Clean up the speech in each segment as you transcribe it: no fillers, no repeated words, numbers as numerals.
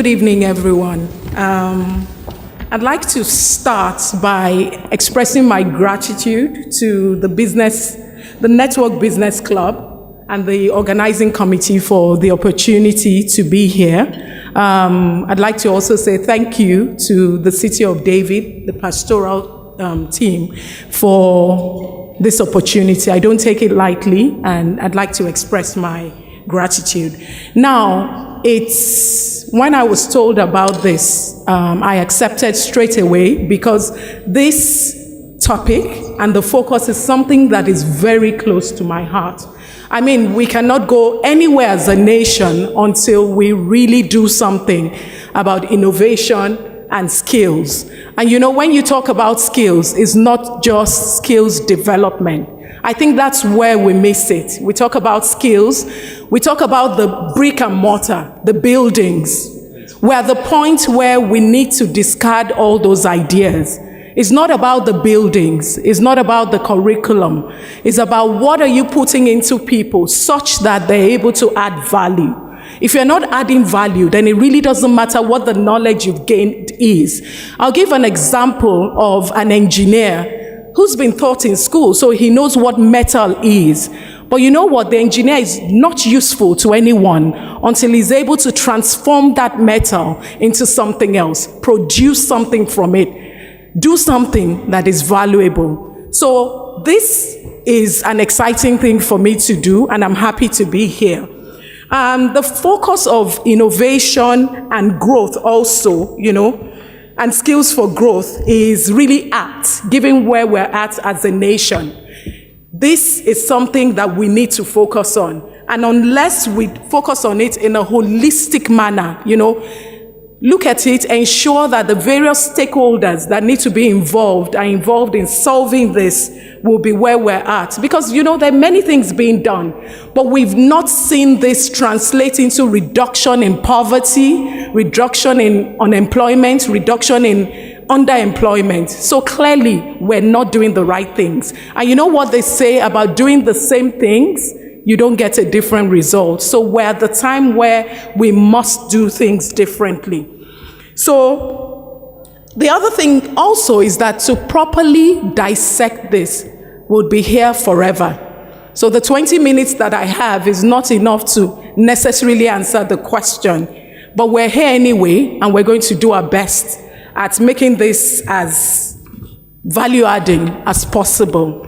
evening, everyone. I'd like to start by expressing my gratitude to the Network Business Club and the organizing committee for the opportunity to be here. I'd like to also say thank you to the City of David, the pastoral team, for this opportunity. I don't take it lightly, and I'd like to express my gratitude. Now, when I was told about this, I accepted straight away because this topic and the focus is something that is very close to my heart. I mean, we cannot go anywhere as a nation until we really do something about innovation and skills. And you know, when you talk about skills, it's not just skills development. I think that's where we miss it. We talk about skills, we talk about the brick and mortar, the buildings. We're at the point where we need to discard all those ideas. It's not about the buildings, it's not about the curriculum. It's about what are you putting into people such that they're able to add value. If you're not adding value, then it really doesn't matter what the knowledge you've gained is. I'll give an example of an engineer who's been taught in school, so he knows what metal is. But you know what? The engineer is not useful to anyone until he's able to transform that metal into something else, produce something from it, do something that is valuable. So this is an exciting thing for me to do, and I'm happy to be here. The focus of innovation and growth also, and skills for growth is really apt, given where we're at as a nation. This is something that we need to focus on. And unless we focus on it in a holistic manner, look at it, ensure that the various stakeholders that need to be involved are involved in solving this will be where we're at. Because, there are many things being done, but we've not seen this translate into reduction in poverty, reduction in unemployment, reduction in underemployment. So clearly, we're not doing the right things. And you know what they say about doing the same things? You don't get a different result. So we're at the time where we must do things differently. So the other thing also is that to properly dissect this would be here forever. So the 20 minutes that I have is not enough to necessarily answer the question. But we're here anyway, and we're going to do our best at making this as value-adding as possible.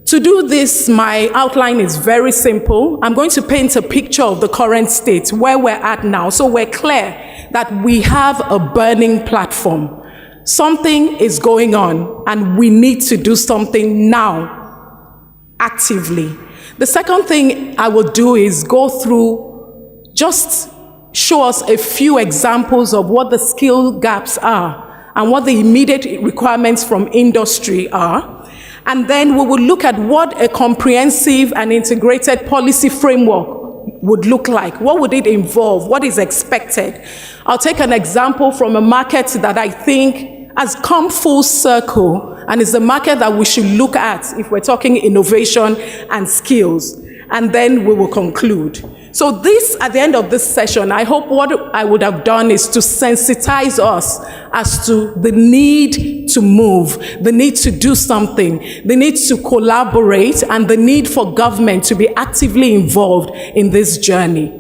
To do this, my outline is very simple. I'm going to paint a picture of the current state, where we're at now, so we're clear that we have a burning platform. Something is going on, and we need to do something now, actively. The second thing I will do is go through, just show us a few examples of what the skill gaps are and what the immediate requirements from industry are. And then we will look at what a comprehensive and integrated policy framework would look like. What would it involve? What is expected? I'll take an example from a market that I think has come full circle and is a market that we should look at if we're talking innovation and skills. And then we will conclude. So this, at the end of this session, I hope what I would have done is to sensitize us as to the need to move, the need to do something, the need to collaborate, and the need for government to be actively involved in this journey.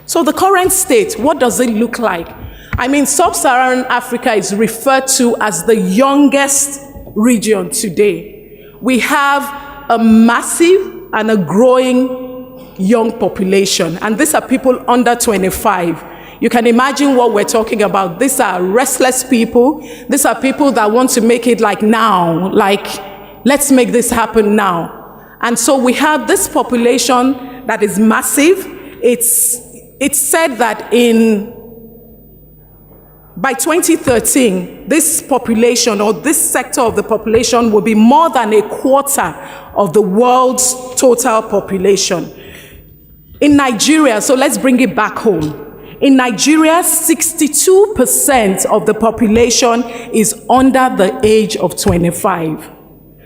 So the current state, what does it look like? I mean, Sub-Saharan Africa is referred to as the youngest region today. We have a massive and a growing young population, and these are people under 25. You can imagine what we're talking about. These are restless people. These are people that want to make it like now, like let's make this happen now. And so we have this population that is massive. It's said that by 2013, this population or this sector of the population will be more than a quarter of the world's total population. In Nigeria, so let's bring it back home. In Nigeria, 62% of the population is under the age of 25.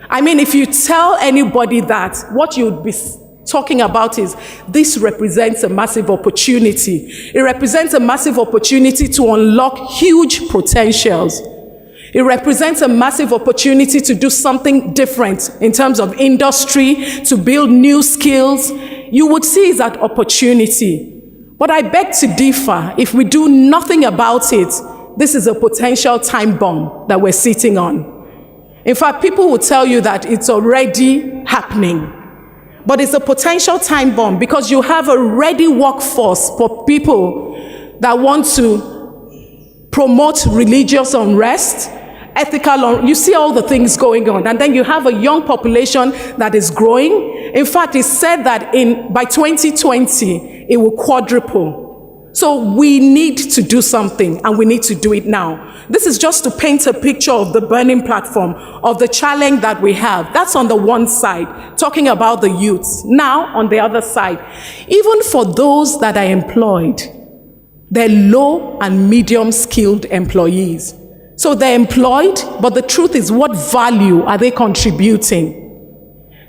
I mean, if you tell anybody that, what you'd be talking about is this represents a massive opportunity. It represents a massive opportunity to unlock huge potentials. It represents a massive opportunity to do something different in terms of industry, to build new skills. You would see that opportunity. But I beg to differ. If we do nothing about it, this is a potential time bomb that we're sitting on. In fact, people will tell you that it's already happening. But it's a potential time bomb because you have a ready workforce for people that want to promote religious unrest, you see all the things going on. And then you have a young population that is growing. In fact, it's said that by 2020, it will quadruple. So we need to do something, and we need to do it now. This is just to paint a picture of the burning platform, of the challenge that we have. That's on the one side, talking about the youths. Now, on the other side, even for those that are employed, they're low and medium skilled employees. So they're employed, but the truth is, what value are they contributing?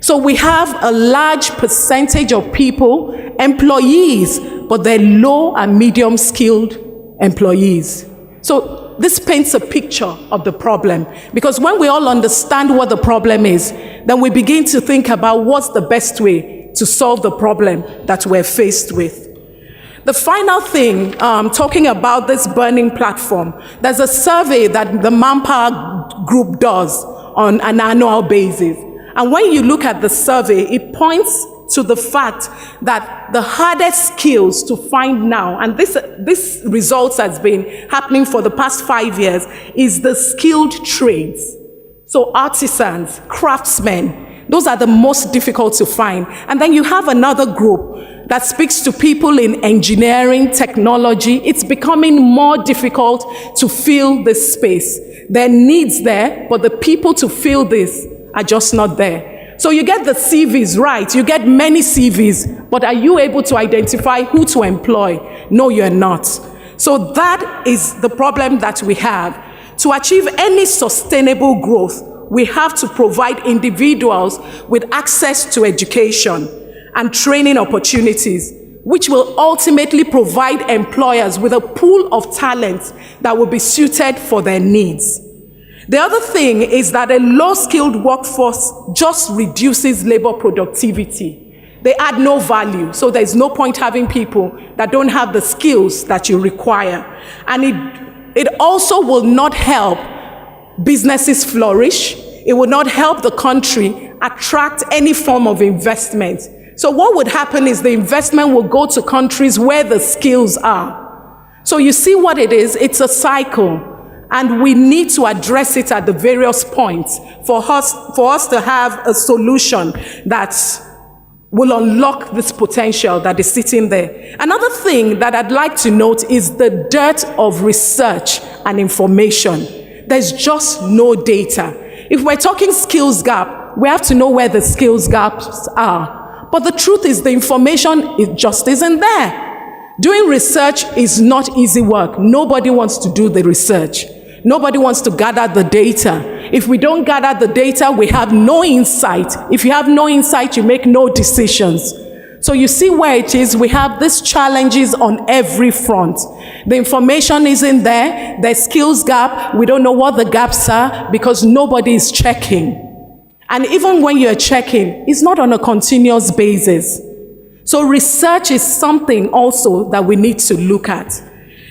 So we have a large percentage of people, employees, but they're low and medium skilled employees. So this paints a picture of the problem, because when we all understand what the problem is, then we begin to think about what's the best way to solve the problem that we're faced with. The final thing, talking about this burning platform, there's a survey that the Manpower Group does on an annual basis. And when you look at the survey, it points to the fact that the hardest skills to find now, and this results has been happening for the past 5 years, is the skilled trades. So artisans, craftsmen, those are the most difficult to find. And then you have another group that speaks to people in engineering, technology. It's becoming more difficult to fill this space. There are needs there, but the people to fill this are just not there. So you get the CVs, right? You get many CVs, but are you able to identify who to employ? No, you're not. So that is the problem that we have. To achieve any sustainable growth, we have to provide individuals with access to education and training opportunities, which will ultimately provide employers with a pool of talent that will be suited for their needs. The other thing is that a low-skilled workforce just reduces labor productivity. They add no value, so there's no point having people that don't have the skills that you require. And it also will not help businesses flourish. It will not help the country attract any form of investment. So what would happen is the investment will go to countries where the skills are. So you see what it is? It's a cycle. And we need to address it at the various points for us to have a solution that will unlock this potential that is sitting there. Another thing that I'd like to note is the dearth of research and information. There's just no data. If we're talking skills gap, we have to know where the skills gaps are. But the truth is the information, it just isn't there. Doing research is not easy work. Nobody wants to do the research. Nobody wants to gather the data. If we don't gather the data, we have no insight. If you have no insight, you make no decisions. So you see where it is. We have these challenges on every front. The information isn't there. There's skills gap. We don't know what the gaps are because nobody is checking. And even when you're checking, it's not on a continuous basis. So research is something also that we need to look at.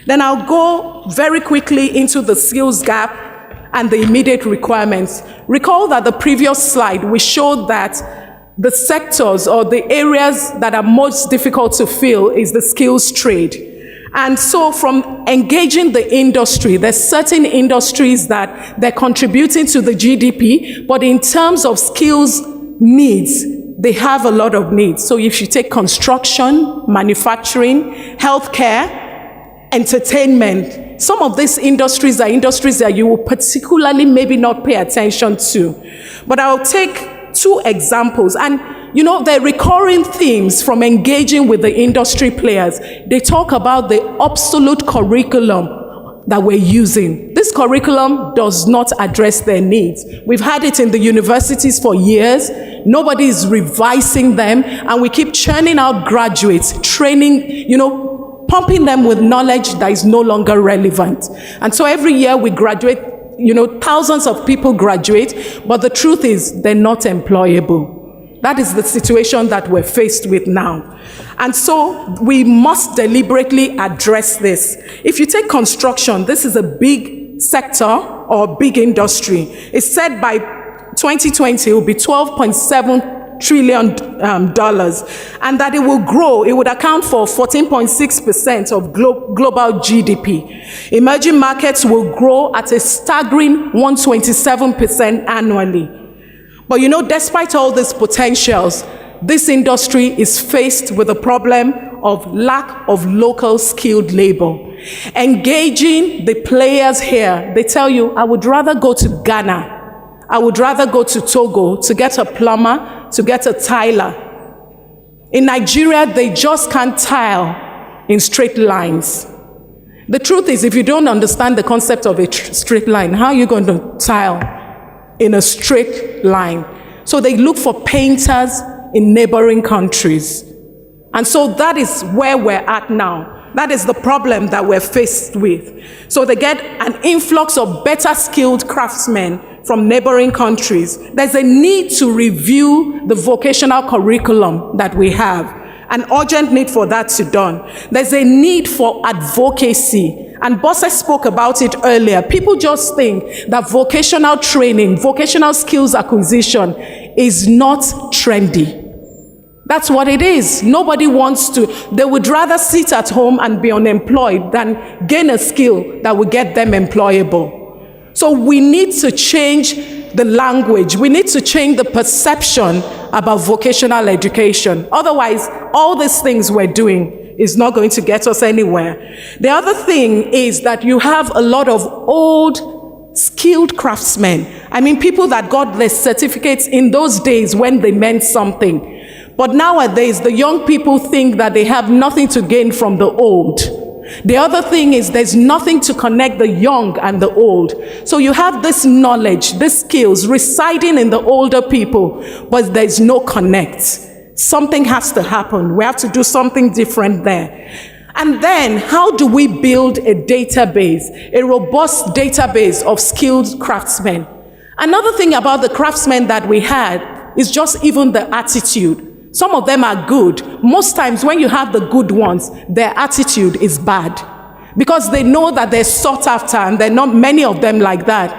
Then I'll go very quickly into the skills gap and the immediate requirements. Recall that the previous slide, we showed that the sectors or the areas that are most difficult to fill is the skills trade. And so from engaging the industry, there's certain industries that they're contributing to the GDP, but in terms of skills needs, they have a lot of needs. So if you take construction, manufacturing, healthcare, entertainment, some of these industries are industries that you will particularly maybe not pay attention to. But I'll take two examples. And you know, the recurring themes from engaging with the industry players, they talk about the obsolete curriculum that we're using. This curriculum does not address their needs. We've had it in the universities for years. Nobody is revising them, and we keep churning out graduates, training, pumping them with knowledge that is no longer relevant. And so every year we graduate, thousands of people graduate, but the truth is they're not employable. That is the situation that we're faced with now. And so we must deliberately address this. If you take construction, this is a big sector or big industry. It's said by 2020 it will be $12.7 trillion, and that it will grow. It would account for 14.6% of global GDP. Emerging markets will grow at a staggering 127% annually. But despite all these potentials, this industry is faced with a problem of lack of local skilled labor. Engaging the players here, they tell you, I would rather go to Ghana. I would rather go to Togo to get a plumber, to get a tiler. In Nigeria, they just can't tile in straight lines. The truth is, if you don't understand the concept of a straight line, how are you going to tile in a straight line? So they look for painters in neighboring countries. And so that is where we're at now. That is the problem that we're faced with. So they get an influx of better skilled craftsmen from neighboring countries. There's a need to review the vocational curriculum that we have. An urgent need for that to be done. There's a need for advocacy. And Bosse spoke about it earlier. People just think that vocational training, vocational skills acquisition is not trendy. That's what it is. Nobody wants to. They would rather sit at home and be unemployed than gain a skill that will get them employable. So we need to change the language. We need to change the perception about vocational education. Otherwise, all these things we're doing is not going to get us anywhere. The other thing is that you have a lot of old, skilled craftsmen. I mean, people that got their certificates in those days when they meant something. But nowadays, the young people think that they have nothing to gain from the old. The other thing is there's nothing to connect the young and the old. So you have this knowledge, these skills residing in the older people, but there's no connect. Something has to happen. We have to do something different there. And then, how do we build a database, a robust database of skilled craftsmen? Another thing about the craftsmen that we had is just even the attitude. Some of them are good. Most times when you have the good ones, their attitude is bad because they know that they're sought after, and there are not many of them like that.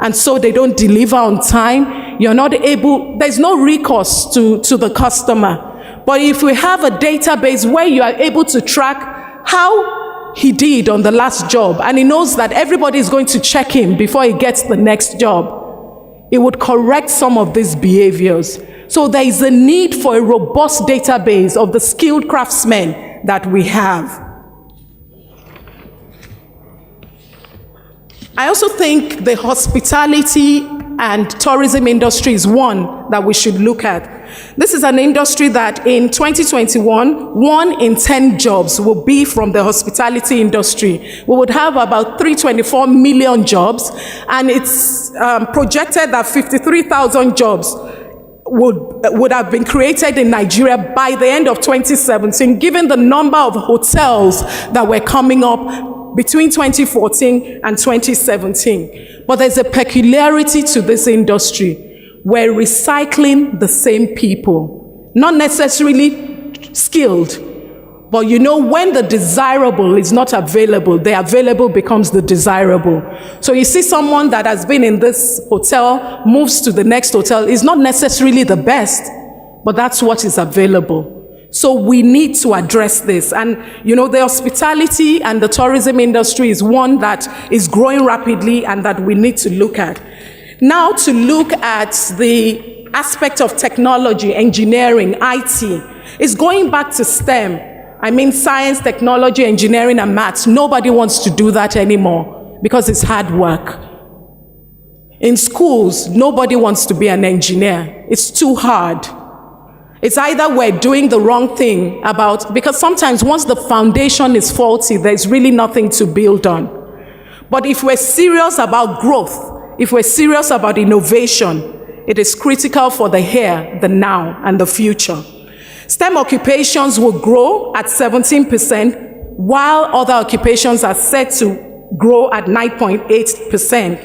And so they don't deliver on time. You're not able, there's no recourse to the customer. But if we have a database where you are able to track how he did on the last job, and he knows that everybody is going to check him before he gets the next job, it would correct some of these behaviors. So there is a need for a robust database of the skilled craftsmen that we have. I also think the hospitality and tourism industry is one that we should look at. This is an industry that in 2021, 1 in 10 jobs will be from the hospitality industry. We would have about 324 million jobs, and it's projected that 53,000 jobs would have been created in Nigeria by the end of 2017, given the number of hotels that were coming up between 2014 and 2017. But there's a peculiarity to this industry. We're recycling the same people, not necessarily skilled, but when the desirable is not available, the available becomes the desirable. So you see someone that has been in this hotel, moves to the next hotel, is not necessarily the best, but that's what is available. So we need to address this. And, the hospitality and the tourism industry is one that is growing rapidly and that we need to look at. Now to look at the aspect of technology, engineering, IT, is going back to STEM. I mean, science, technology, engineering, and maths. Nobody wants to do that anymore because it's hard work. In schools, nobody wants to be an engineer. It's too hard. It's either we're doing the wrong thing because sometimes once the foundation is faulty, there's really nothing to build on. But if we're serious about growth, if we're serious about innovation, It is critical for the here, the now, and the future. STEM occupations will grow at 17%, while other occupations are set to grow at 9.8%.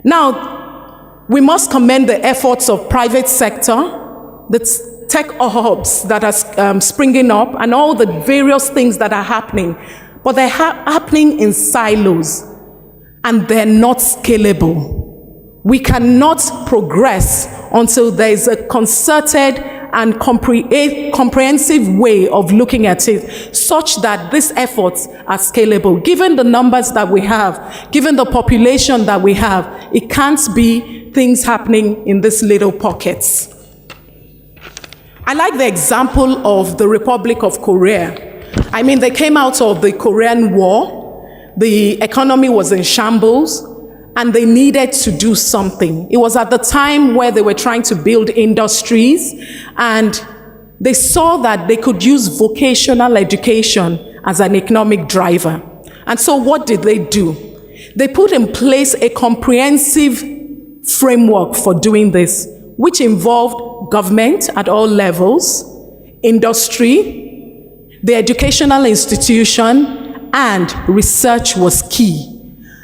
Now, we must commend the efforts of private sector, the tech hubs that are springing up, and all the various things that are happening. But they're happening in silos, and they're not scalable. We cannot progress until there is a concerted and comprehensive way of looking at it, such that these efforts are scalable. Given the numbers that we have, given the population that we have, it can't be things happening in these little pockets. I like the example of the Republic of Korea. I mean, they came out of the Korean War, the economy was in shambles, and they needed to do something. It was at the time where they were trying to build industries, and they saw that they could use vocational education as an economic driver. And so what did they do? They put in place a comprehensive framework for doing this, which involved government at all levels, industry, the educational institution, and research was key.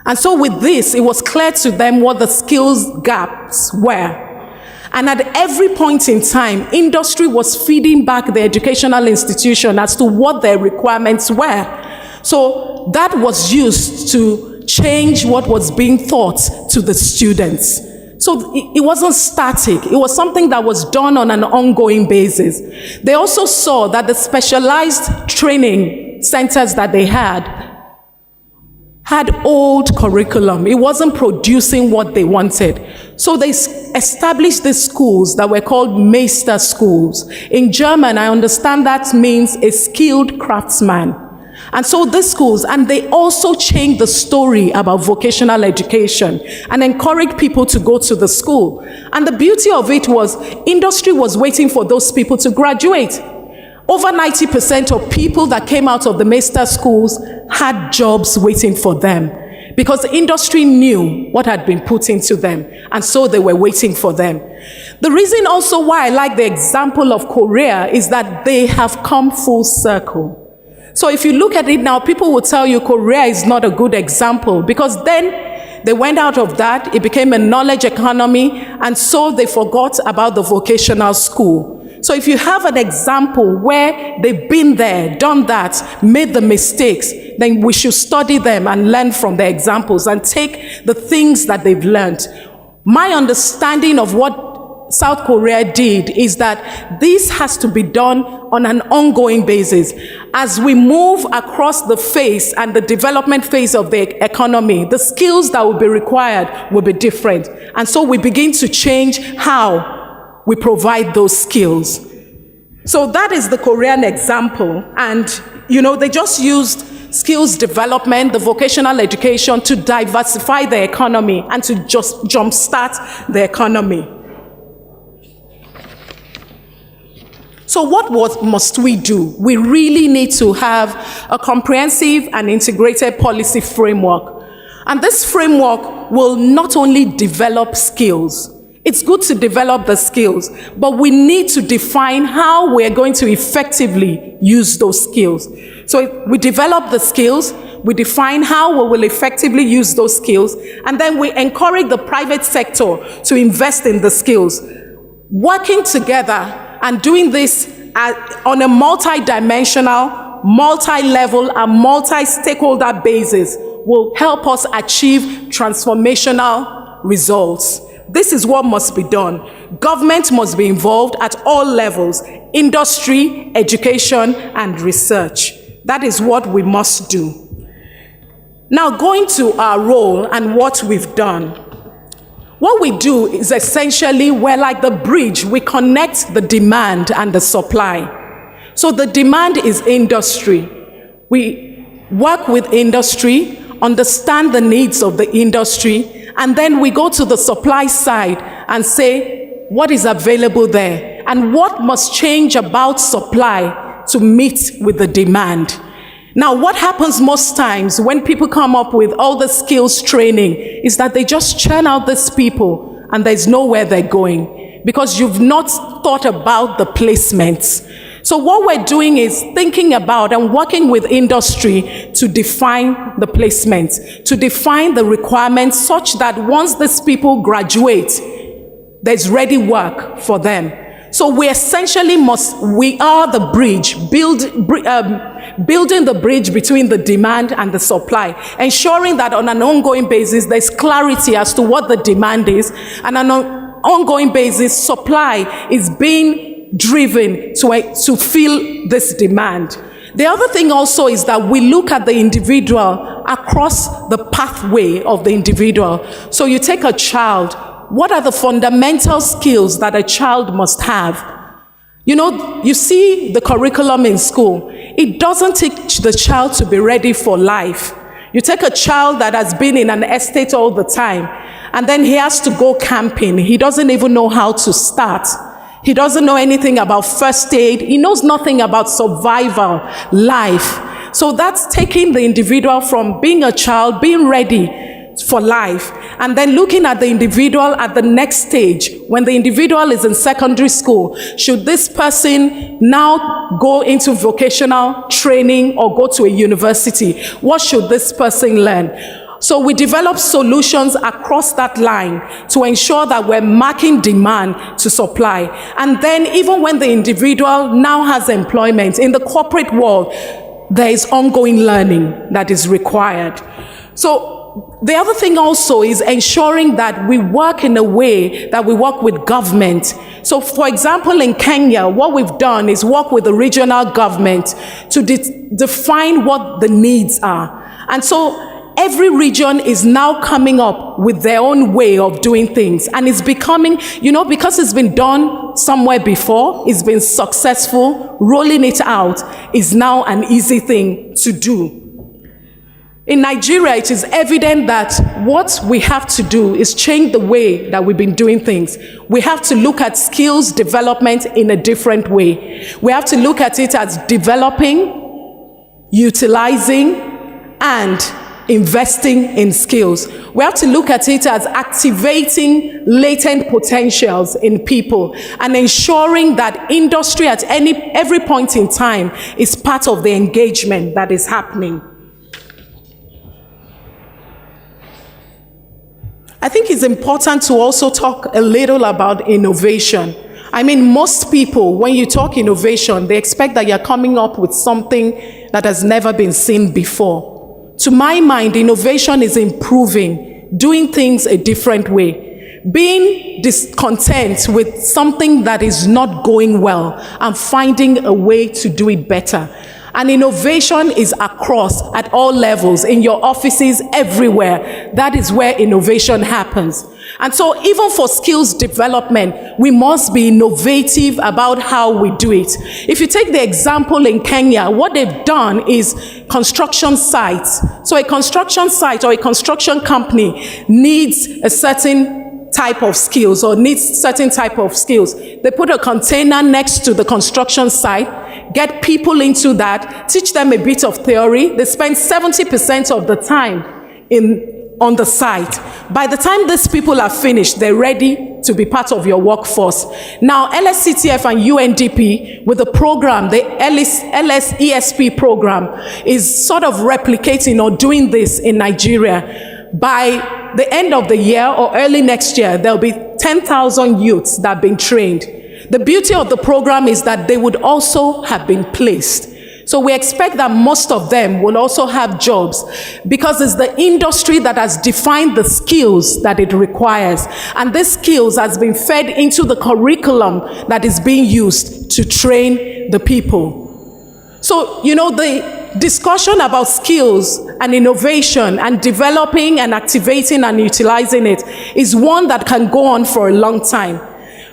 And so with this, it was clear to them what the skills gaps were. And at every point in time, industry was feeding back the educational institution as to what their requirements were. So that was used to change what was being taught to the students. So it wasn't static. It was something that was done on an ongoing basis. They also saw that the specialized training centers that they had old curriculum. It wasn't producing what they wanted. So they established these schools that were called Meister schools. In German, I understand that means a skilled craftsman. And so these schools, and they also changed the story about vocational education and encouraged people to go to the school. And the beauty of it was industry was waiting for those people to graduate. Over 90% of people that came out of the Meister schools had jobs waiting for them because the industry knew what had been put into them, and so they were waiting for them. The reason also why I like the example of Korea is that they have come full circle. So if you look at it now, people will tell you Korea is not a good example because then they went out of that, it became a knowledge economy, and so they forgot about the vocational school. So if you have an example where they've been there, done that, made the mistakes, then we should study them and learn from their examples and take the things that they've learned. My understanding of what South Korea did is that this has to be done on an ongoing basis. As we move across the phase and the development phase of the economy, the skills that will be required will be different. And so we begin to change how we provide those skills. So that is the Korean example. And, they just used skills development, the vocational education to diversify the economy and to just jumpstart the economy. So what must we do? We really need to have a comprehensive and integrated policy framework. And this framework will not only develop skills. It's good to develop the skills, but we need to define how we're going to effectively use those skills. So we develop the skills, we define how we will effectively use those skills, and then we encourage the private sector to invest in the skills. Working together and doing this on a multi-dimensional, multi-level, and multi-stakeholder basis will help us achieve transformational results. This is what must be done. Government must be involved at all levels, industry, education, and research. That is what we must do. Now, going to our role and what we've done. What we do is essentially, we're like the bridge. We connect the demand and the supply. So the demand is industry. We work with industry, understand the needs of the industry, and then we go to the supply side and say, what is available there? And what must change about supply to meet with the demand? Now, what happens most times when people come up with all the skills training is that they just churn out these people and there's nowhere they're going because you've not thought about the placements. So what we're doing is thinking about and working with industry to define the placement, to define the requirements such that once these people graduate, there's ready work for them. So we essentially we are the bridge, building the bridge between the demand and the supply, ensuring that on an ongoing basis, there's clarity as to what the demand is, and on an ongoing basis, supply is being driven to fill this demand. The other thing also is that we look at the individual across the pathway of the individual. So you take a child, what are the fundamental skills that a child must have? You know, you see the curriculum in school. It doesn't teach the child to be ready for life. You take a child that has been in an estate all the time, and then he has to go camping. He doesn't even know how to start. He doesn't know anything about first aid. He knows nothing about survival, life. So that's taking the individual from being a child, being ready for life, and then looking at the individual at the next stage. When the individual is in secondary school, should this person now go into vocational training or go to a university? What should this person learn? So we develop solutions across that line to ensure that we're marking demand to supply. And then even when the individual now has employment in the corporate world, there is ongoing learning that is required. So the other thing also is ensuring that we work in a way that we work with government. So for example, in Kenya, what we've done is work with the regional government to define what the needs are. And so every region is now coming up with their own way of doing things. And it's becoming, you know, because it's been done somewhere before, it's been successful, rolling it out is now an easy thing to do. In Nigeria, it is evident that what we have to do is change the way that we've been doing things. We have to look at skills development in a different way. We have to look at it as developing, utilizing, and investing in skills. We have to look at it as activating latent potentials in people and ensuring that industry at every point in time is part of the engagement that is happening. I think it's important to also talk a little about innovation. I mean, most people, when you talk innovation, they expect that you're coming up with something that has never been seen before. To my mind, innovation is improving, doing things a different way, being discontent with something that is not going well and finding a way to do it better. And innovation is across, at all levels, in your offices, everywhere. That is where innovation happens. And so even for skills development, we must be innovative about how we do it. If you take the example in Kenya, what they've done is construction sites. So a construction site or a construction company needs a certain type of skills or needs certain type of skills. They put a container next to the construction site, get people into that, teach them a bit of theory. They spend 70% of the time on the site. By the time these people are finished, they're ready to be part of your workforce. Now, LSCTF and UNDP, with the program, the LSESP program, is sort of replicating or doing this in Nigeria. By the end of the year or early next year, there'll be 10,000 youths that have been trained. The beauty of the program is that they would also have been placed. So we expect that most of them will also have jobs because it's the industry that has defined the skills that it requires. And these skills has been fed into the curriculum that is being used to train the people. So, you know, the discussion about skills and innovation and developing and activating and utilizing it is one that can go on for a long time.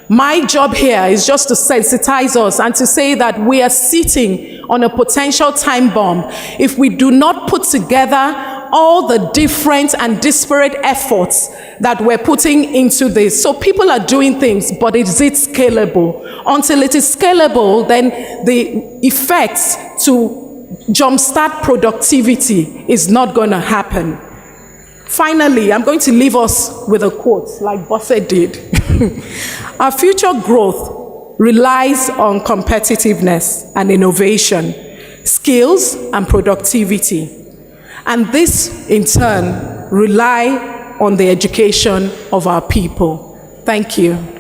My job here is just to sensitize us and to say that we are sitting on a potential time bomb if we do not put together all the different and disparate efforts that we're putting into this. So people are doing things, but is it scalable? Until it is scalable, then the effects to jumpstart productivity is not going to happen. Finally, I'm going to leave us with a quote like Bosse did. Our future growth relies on competitiveness and innovation, skills and productivity. And this, in turn, rely on the education of our people. Thank you.